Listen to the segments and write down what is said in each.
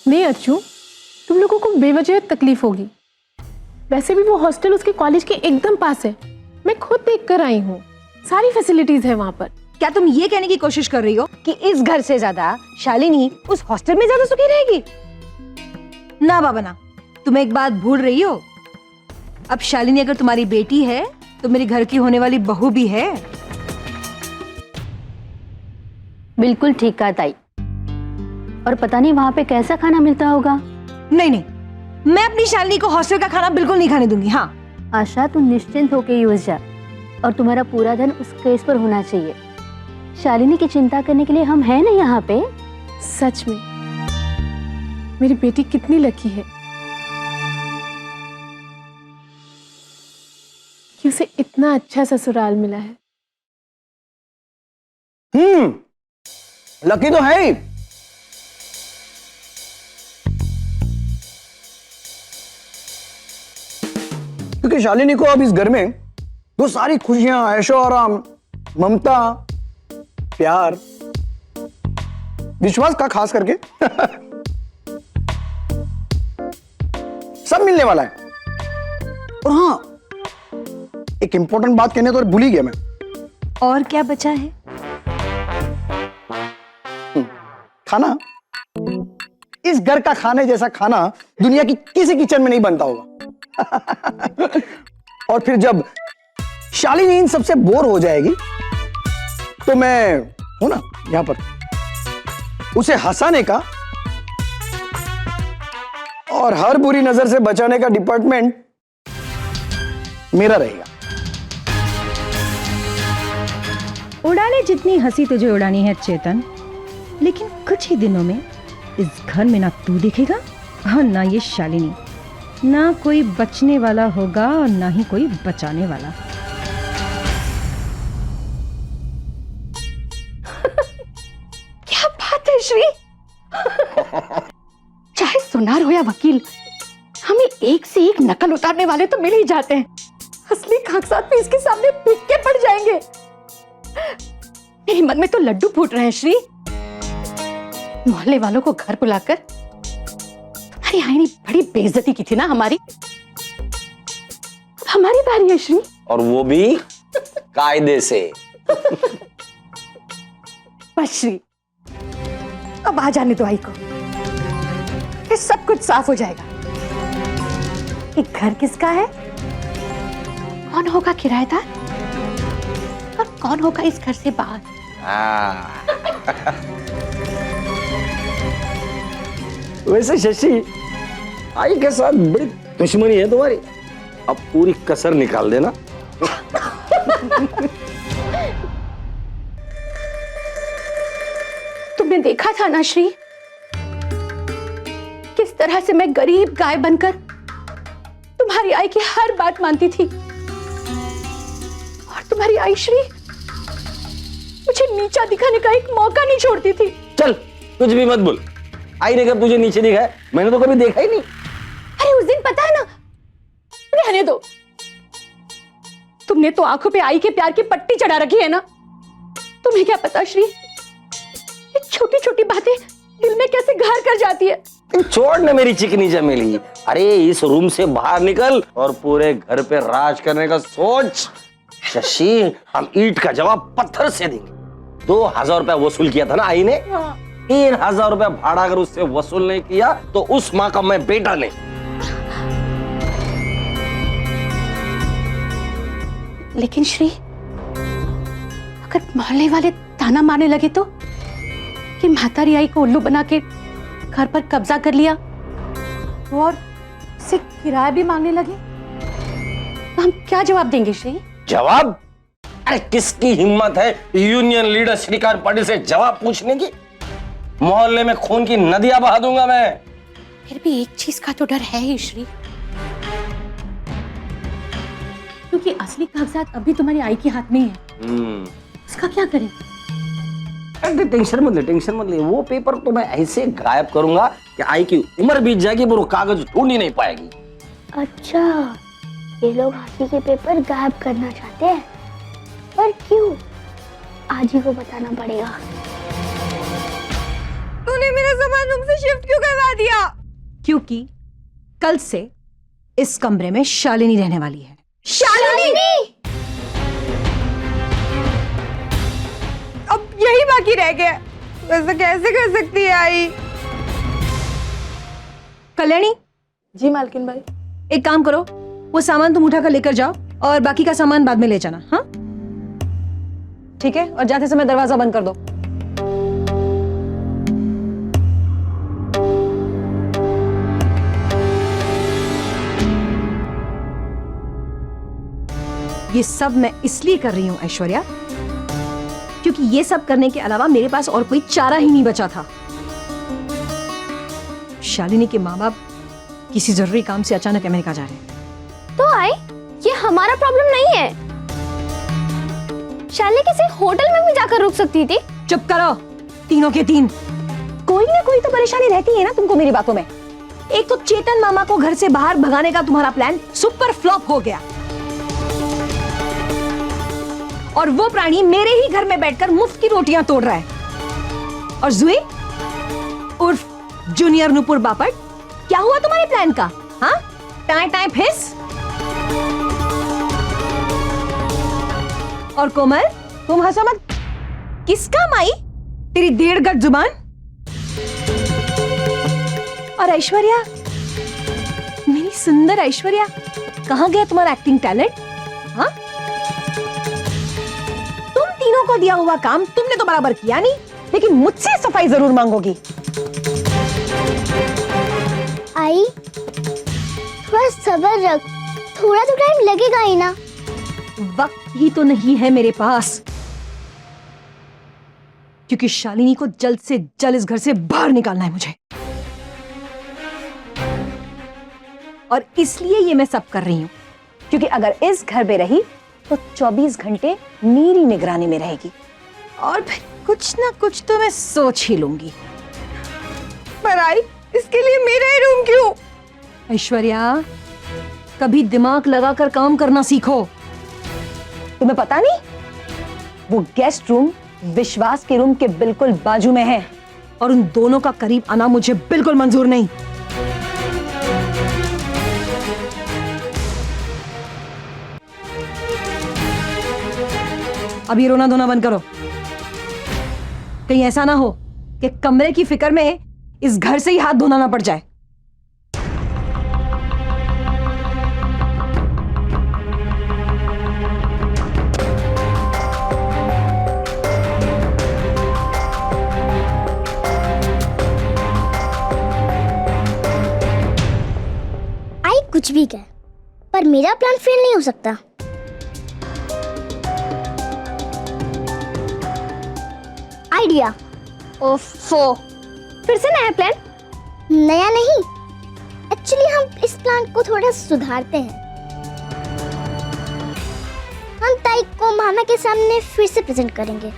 नहीं अच्छू, तुम लोगों को बेवजह तकलीफ होगी। वैसे भी वो हॉस्टल उसके कॉलेज के एकदम पास है। मैं खुद देख कर आई हूँ, सारी फैसिलिटीज है वहाँ पर। क्या तुम ये कहने की कोशिश कर रही हो कि इस घर से ज्यादा शालिनी उस हॉस्टल में ज्यादा सुखी रहेगी? ना बाबा ना, तुम एक बात भूल रही हो। अब शालिनी अगर तुम्हारी बेटी है तो मेरे घर की होने वाली बहू भी है। बिल्कुल ठीक कहा ताई। और पता नहीं वहाँ पे कैसा खाना मिलता होगा। नहीं नहीं, मैं अपनी शालिनी को हॉस्टल का खाना बिल्कुल नहीं खाने दूंगी। हाँ आशा, तुम निश्चिंत होके यूज जा और तुम्हारा पूरा ध्यान उस केस पर होना चाहिए। शालिनी की चिंता करने के लिए हम हैं ना यहाँ पे। सच में मेरी बेटी कितनी लकी है कि उसे इतना अच्छा ससुराल मिला है। लकी तो है ही। क्योंकि शालिनी को अब इस घर में वो सारी खुशियां, ऐशो आराम, ममता, प्यार, विश्वास का खास करके सब मिलने वाला है। और हाँ, एक इंपॉर्टेंट बात कहने तो भूल ही गया मैं। और क्या बचा है? खाना। इस घर का खाने जैसा खाना दुनिया की किसी किचन में नहीं बनता होगा। और फिर जब शालिनी इन सबसे बोर हो जाएगी तो मैं हूं ना यहां पर उसे हंसाने का और हर बुरी नजर से बचाने का डिपार्टमेंट मेरा रहेगा। उड़ाने जितनी हंसी तुझे उड़ानी है चेतन, लेकिन कुछ ही दिनों में इस घर में ना तू दिखेगा और ना ये शालिनी। ना कोई बचने वाला होगा और ना ही कोई बचाने वाला। क्या बात है श्री। चाहे सुनार हो या वकील, हमें एक से एक नकल उतारने वाले तो मिल ही जाते हैं। असली कागजात भी इसके सामने बिक के पड़ जाएंगे। मेरे मन में तो लड्डू फूट रहे हैं श्री। मोहल्ले वालों को घर बुलाकर तुम्हारी आई ने बड़ी बेइज्जती की थी ना हमारी। हमारी बारी है श्री। और वो भी कायदे से। बस श्री, अब आ जाने दो आई को, फिर सब कुछ साफ हो जाएगा। ये घर किसका है, कौन होगा किराएदार और कौन होगा इस घर से बाहर। वैसे शशि, आई के साथ बड़ी दुश्मनी है तुम्हारी। अब पूरी कसर निकाल देना। तुमने देखा था ना श्री, किस तरह से मैं गरीब गाय बनकर तुम्हारी आई की हर बात मानती थी। और तुम्हारी आई श्री मुझे नीचा दिखाने का एक मौका नहीं छोड़ती थी। चल, कुछ भी मत बोल। आई ने कब तुझे नीचे दिखाया? मैंने तो कभी देखा ही नहीं। अरे उस दिन पता है ना, रहने दो। तुमने तो आंखों पे आई के प्यार की पट्टी चढ़ा रखी है ना। तुम्हें क्या पता श्री, ये छोटी छोटी बातें दिल में कैसे घर कर जाती है। छोड़ ना मेरी चिकनी चमेली। अरे इस रूम से बाहर निकल और पूरे घर पे राज करने का सोच। शशि, हम ईंट का जवाब पत्थर से देंगे। 2000 रुपया वसूल किया था ना आई ने। 3000 रुपया भाड़ा अगर उससे वसूल नहीं किया तो उस माँ का मैं बेटा नहीं। लेकिन श्री, अगर मोहल्ले वाले ताना मारने लगे तो कि म्हातारी आई को उल्लू बना के घर पर कब्जा कर लिया और उससे किराया भी मांगने लगे, तो हम क्या जवाब देंगे श्री? जवाब? अरे किसकी हिम्मत है यूनियन लीडर श्रीकांत पाटिल से जवाब पूछने की? मोहल्ले में खून की नदियां बहा दूंगा मैं। फिर भी एक चीज का तो डर है ही श्री, क्योंकि असली कागजात अभी तुम्हारी आई के हाथ में ही है। उसका क्या करें? अरे टेंशन मत ले, टेंशन मत ले। वो पेपर तो मैं ऐसे गायब करूंगा कि आई की उम्र बीत जाएगी पर वो कागज ढूंढ ही नहीं पाएगी। अच्छा, ये लोग हाथी के पेपर गायब करना चाहते हैं, पर क्यों? आज ही को बताना पड़ेगा। तूने मेरा सामान रूम से शिफ्ट क्यों करवा दिया? क्योंकि कल से इस कमरे में शालिनी रहने वाली है। शालिनी! अब यही बाकी रह गया। वैसे कैसे कर सकती है आई? कल्याणी, जी मालकिन भाई। एक काम करो, वो सामान तुम उठाकर लेकर जाओ और बाकी का सामान बाद में ले जाना। हाँ ठीक है, और जाते समय दरवाजा बंद कर दो। ये सब मैं इसलिए कर रही हूं ऐश्वर्या, क्योंकि ये सब करने के अलावा मेरे पास और कोई चारा ही नहीं बचा था। शालिनी के माँ बाप किसी जरूरी काम से अचानक अमेरिका जा रहे हैं। तो आई, ये हमारा प्रॉब्लम नहीं है। शालिनी किसी होटल में भी जाकर रुक सकती थी। चुप करो, तीनों के तीन। कोई ना कोई तो परेशानी रहती है ना तुमको मेरी बातों में। एक तो चेतन मामा को घर से बाहर भगाने का तुम्हारा प्लान सुपर फ्लॉप हो गया, और वो प्राणी मेरे ही घर में बैठकर मुफ्त की रोटियां तोड़ रहा है। और जुई उर्फ जूनियर नुपुर बापट, क्या हुआ तुम्हारे प्लान का? हाँ, टाइम टाइम फिस। और कोमल, तुम हंसो मत। किसका माई? तेरी 1.5 गज जुबान। और ऐश्वर्या, मेरी सुंदर ऐश्वर्या, कहां गया तुम्हारा एक्टिंग टैलेंट? हाँ, तुम तीनों को दिया हुआ काम तुमने तो बराबर किया नहीं, लेकिन मुझसे सफाई जरूर मांगोगी। आई, थोड़ा सब्र रख, थोड़ा तो टाइम लगेगा ही ना। वक्त ही तो नहीं है मेरे पास, क्योंकि शालिनी को जल्द से जल्द इस घर से बाहर निकालना है मुझे। और इसलिए ये मैं सब कर रही हूं, क्योंकि अगर इस घर में रही तो 24 घंटे मेरी निगरानी में रहेगी, और फिर कुछ ना कुछ तो मैं सोच ही लूंगी। पर आई, इसके लिए मेरा ही रूम क्यों? ऐश्वर्या, कभी दिमाग लगाकर काम करना सीखो। तुम्हें पता नहीं, वो गेस्ट रूम विश्वास के रूम के बिल्कुल बाजू में है, और उन दोनों का करीब आना मुझे बिल्कुल मंजूर नहीं। अब ये रोना धोना बंद करो। कहीं ऐसा ना हो कि कमरे की फिक्र में इस घर से ही हाथ धोना ना पड़ जाए। आई कुछ भी कह, पर मेरा प्लान फेल नहीं हो सकता। आइडिया। ओफो, फिर से नया प्लान? नया नहीं, एक्चुअली हम इस प्लान को थोड़ा सुधारते हैं। हम ताई को मामा के सामने फिर से प्रेजेंट करेंगे,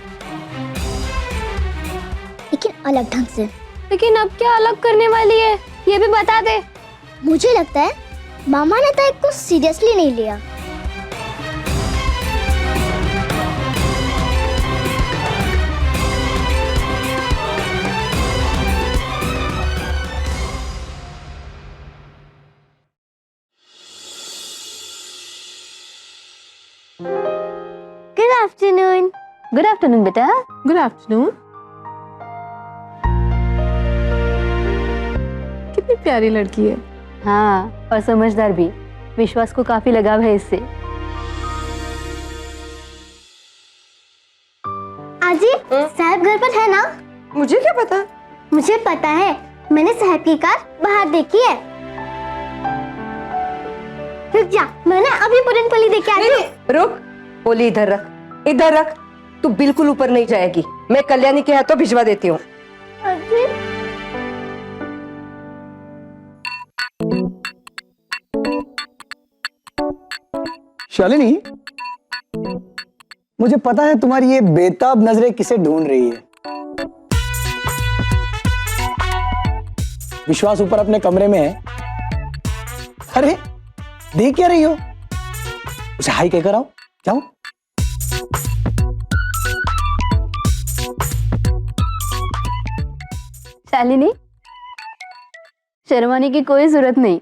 लेकिन अलग ढंग से। लेकिन अब क्या अलग करने वाली है, ये भी बता दे। मुझे लगता है मामा ने ताई को सीरियसली नहीं लिया। गुड आफ्टरनून बेटा। Good afternoon. कितनी प्यारी लड़की है। हाँ, और समझदार भी। विश्वास को काफी लगाव है इससे। आजी, साहब घर पर है ना? मुझे क्या पता? मुझे पता है, मैंने साहब की कार बाहर देखी है। रुक जा, मैंने अभी पूरन पली देखे आती हूँ। रुक, पोली इधर रख, इधर रख। तू बिल्कुल ऊपर नहीं जाएगी। मैं कल्याणी के हाथों भिजवा देती हूँ। आजी, शालिनी, मुझे पता है तुम्हारी ये बेताब नजरें किसे ढूंढ रही है। विश्वास ऊपर अपने कमरे में है। अरे देख क्या रही हो? उसे हाई कहकर आओ, जाओ। शालिनी, शर्माने की कोई जरूरत नहीं।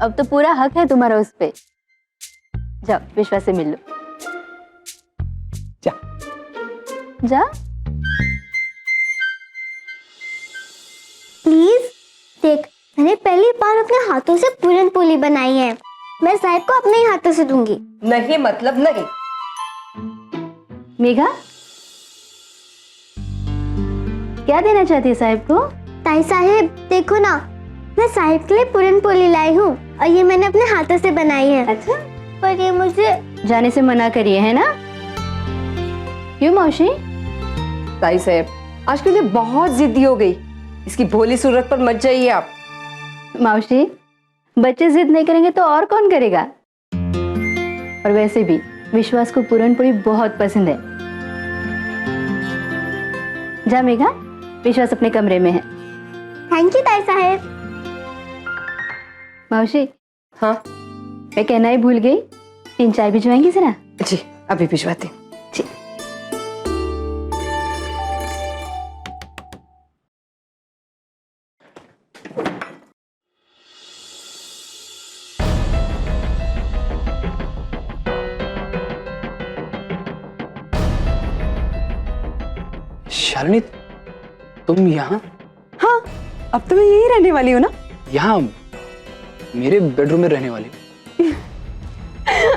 अब तो पूरा हक है तुम्हारा उस पे। जाओ विश्वास से मिल लो। जा। जा। प्लीज देख, मैंने पहली बार अपने हाथों से पूरन पोली बनाई है। मैं साहिब को अपने ही हाथों से दूंगी। नहीं मतलब नहीं। मेघा, क्या देना चाहती है साहिब को? ताई साहिब देखो ना, मैं साहिब के लिए पूरन पोली लाई हूँ और ये मैंने अपने हाथों से बनाई है। अच्छा, पर ये मुझे जाने से मना करिए, है ना? क्यों मौसी? ताई साहब आजकल ये बहुत जिद्दी हो गई, इसकी भोली सूरत पर मत जाइए आप। मौसी, बच्चे जिद नहीं करेंगे तो और कौन करेगा? और वैसे भी विश्वास को पूरन पोली बहुत पसंद है। जा मेघा, विश्वास अपने कमरे में है। थैंक यू ताई साहिब। मौसी, हाँ मैं कहना ही भूल गई, 3 चाय भिजवाएंगी जरा? जी, अभी भिजवाती हूँ। जी। शालिनी, तुम यहाँ? हाँ, अब तो मैं यही रहने वाली हूँ ना। यहाँ मेरे बेडरूम में रहने वाली हो?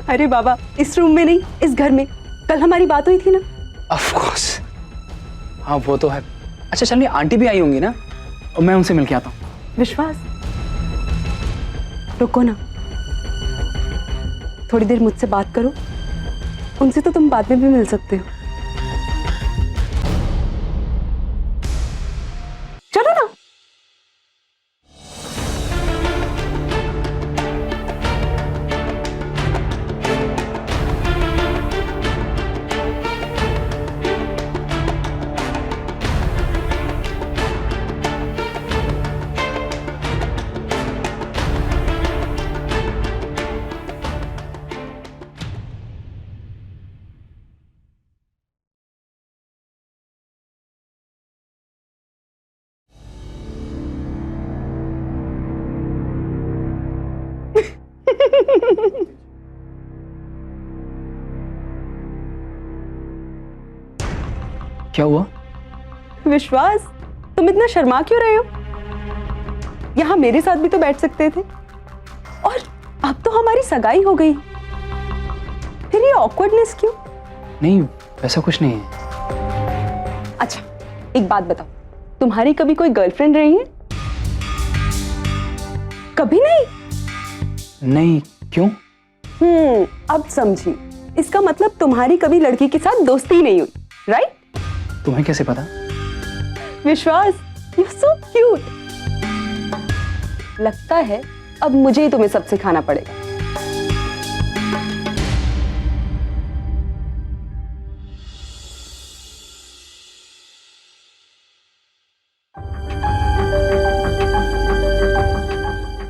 अरे बाबा, इस रूम में नहीं, इस घर में। कल हमारी बात हुई थी ना। ऑफ कोर्स, हाँ वो तो है। अच्छा शालिनी, आंटी भी आई होंगी ना, और मैं उनसे मिलके आता हूँ। विश्वास, रुको ना, थोड़ी देर मुझसे बात करो। उनसे तो तुम बाद में भी मिल सकते हो। चलो ना। क्या हुआ? विश्वास, तुम इतना शर्मा क्यों रहे हो? यहाँ मेरे साथ भी तो बैठ सकते थे। और अब तो हमारी सगाई हो गई, फिर ये ऑकवर्डनेस क्यों? नहीं, वैसा कुछ नहीं है। अच्छा, एक बात बताओ, तुम्हारी कभी कोई गर्लफ्रेंड रही है? कभी नहीं? नहीं, क्यों? अब समझी। इसका मतलब तुम्हारी कभी लड़की के साथ दोस्ती ही नहीं हुई, राइट? तुम्हें कैसे पता? विश्वास, यू सो क्यूट। लगता है अब मुझे ही तुम्हें सब सिखाना पड़ेगा।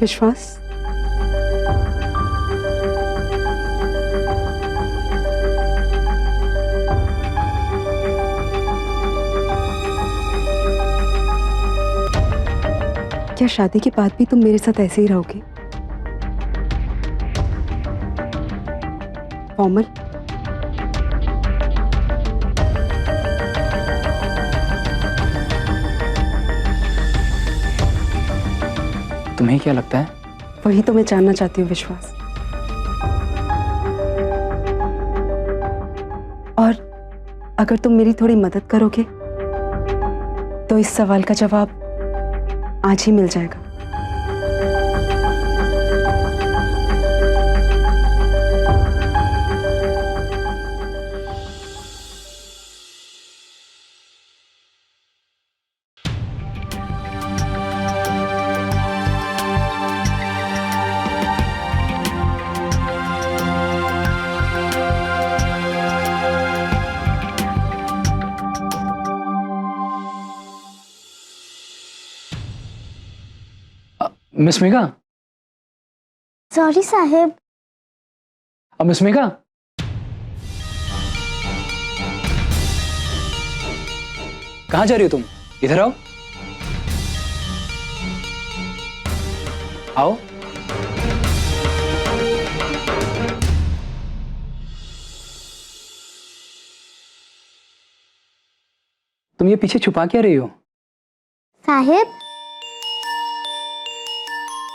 विश्वास, क्या शादी के बाद भी तुम मेरे साथ ऐसे ही रहोगे? कोमल, तुम्हें क्या लगता है? वही तो मैं जानना चाहती हूँ विश्वास। और अगर तुम मेरी थोड़ी मदद करोगे तो इस सवाल का जवाब आज ही मिल जाएगा। Miss Megha? Sorry Sahib. Miss Megha, कहाँ जा रही हो तुम? इधर आओ। आओ। तुम ये पीछे छुपा क्या रही हो? साहिब,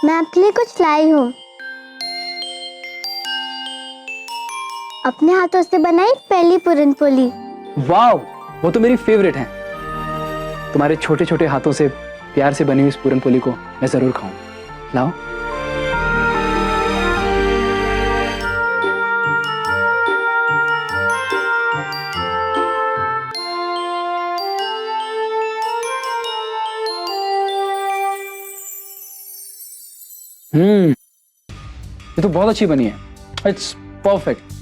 मैं आपके लिए कुछ लाई हूँ। अपने हाथों से बनाई पहली पूरन पोली। वाव, वो तो मेरी फेवरेट है। तुम्हारे छोटे छोटे हाथों से प्यार से बनी हुई इस पूरन पोली को मैं जरूर खाऊं। लाओ। ये तो बहुत अच्छी बनी है। It's perfect.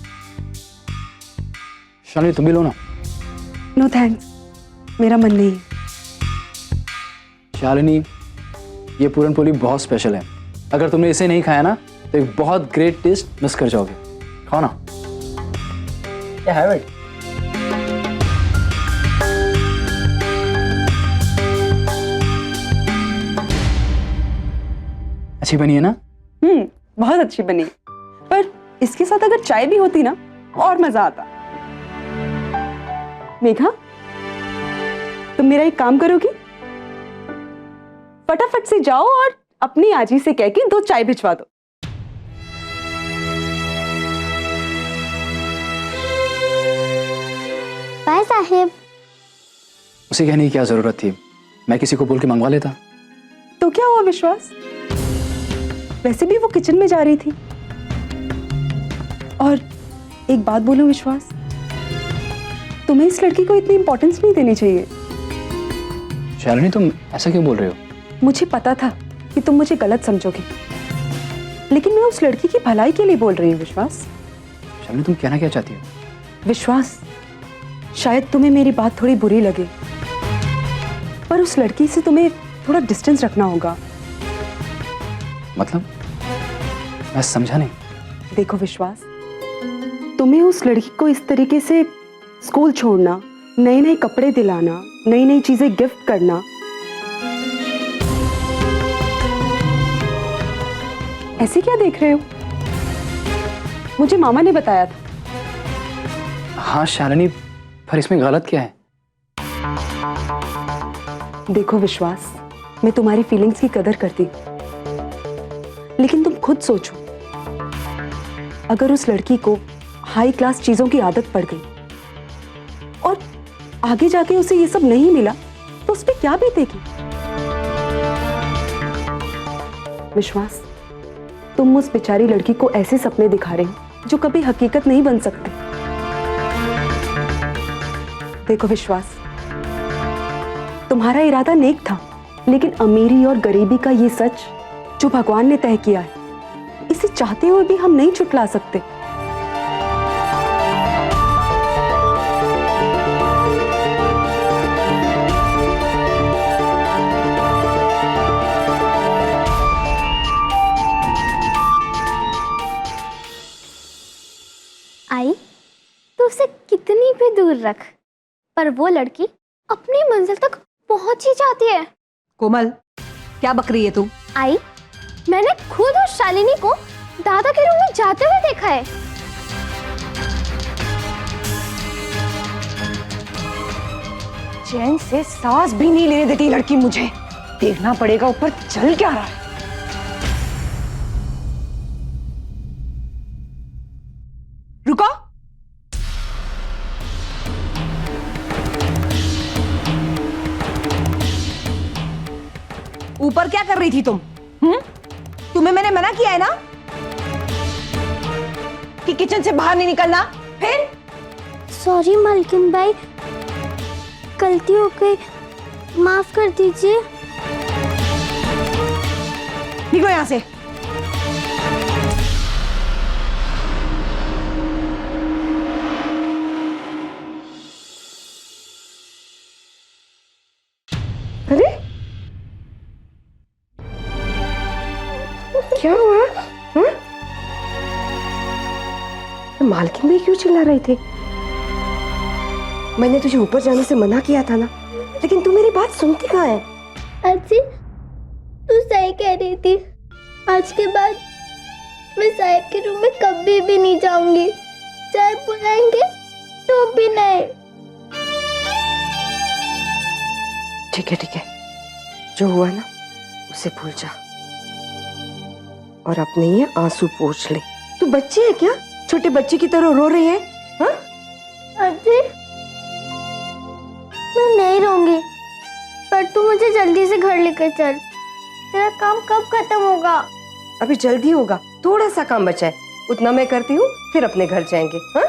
शालिनी तुम भी लो ना। नो थैंक्स, मेरा मन नहीं। शालिनी, ये पूरन पोली बहुत स्पेशल है। अगर तुमने इसे नहीं खाया ना तो एक बहुत ग्रेट टेस्ट मिस कर जाओगे। खाओ ना। क्या है बेट? अच्छी बनी है ना? बहुत अच्छी बनी, पर इसके साथ अगर चाय भी होती ना और मजा आता। मेघा, तुम मेरा एक काम करोगी? फटाफट से जाओ और अपनी आजी से कह के 2 चाय भिजवा दो। बाय साहिब। उसे कहने की क्या जरूरत थी? मैं किसी को बोल के मंगवा लेता। तो क्या हुआ विश्वास? वैसे भी वो किचन में जा रही थी। और एक बात बोलूं विश्वास, तुम्हें इस लड़की को इतनी इंपॉर्टेंस नहीं देनी चाहिए। शालिनी तुम ऐसा क्यों बोल रहे हो? मुझे पता था कि तुम मुझे गलत समझोगे, लेकिन मैं उस लड़की की भलाई के लिए बोल रही हूँ विश्वास। शालिनी तुम कहना क्या चाहती हो? विश्वास, शायद तुम्हें मेरी बात थोड़ी बुरी लगे, पर उस लड़की से तुम्हें थोड़ा डिस्टेंस रखना होगा। मतलब? मैं समझा नहीं। देखो विश्वास, तुम्हें उस लड़की को इस तरीके से स्कूल छोड़ना, नए नए कपड़े दिलाना, नई नई चीजें गिफ्ट करना, ऐसे क्या देख रहे हो? मुझे मामा ने बताया था। हाँ शालिनी, पर इसमें गलत क्या है? देखो विश्वास, मैं तुम्हारी फीलिंग्स की कदर करती हूँ, लेकिन तुम खुद सोचो, अगर उस लड़की को हाई क्लास चीजों की आदत पड़ गई और आगे जाके उसे ये सब नहीं मिला तो उस पर क्या बीतेगी? विश्वास, तुम उस बेचारी लड़की को ऐसे सपने दिखा रहे हो जो कभी हकीकत नहीं बन सकते। देखो विश्वास, तुम्हारा इरादा नेक था, लेकिन अमीरी और गरीबी का ये सच जो भगवान ने तय किया है, इसे चाहते हुए भी हम नहीं छुटला सकते। आई तो उसे कितनी भी दूर रख, पर वो लड़की अपनी मंजिल तक पहुंच ही जाती है। कोमल, क्या बक रही है तू? आई, मैंने खुद उस शालिनी को दादा के रूम में जाते हुए देखा है। चैन से सांस भी नहीं लेने देती लड़की मुझे। देखना पड़ेगा ऊपर चल क्या रहा है। रुको। ऊपर क्या कर रही थी तुम? तुम्हें मैंने मना किया है ना कि किचन से बाहर नहीं निकलना। फिर सॉरी मालकिन भाई, गलती हो गई, माफ कर दीजिए। निकलो यहां से। अरे क्या हुआ? हाँ? मालकिन भी क्यों चिल्ला रही थी? मैंने तुझे ऊपर जाने से मना किया था ना। लेकिन तू मेरी बात सुनती कहाँ है? अच्छी, तू सही कह रही थी। आज के बाद मैं साहिब के रूम में कभी भी नहीं जाऊंगी। चाहे बुलाएंगे तो भी नहीं। ठीक है, जो हुआ ना उसे भूल जा और अपने ये आंसू पोंछ ले। तू बच्ची है क्या? छोटे बच्चे की तरह रो रही है? हाँ? अच्छी, मैं नहीं रहूंगी, पर तू मुझे जल्दी से घर लेकर चल। तेरा काम कब खत्म होगा? अभी जल्दी होगा, थोड़ा सा काम बचा है, उतना मैं करती हूँ, फिर अपने घर जाएंगे। हाँ?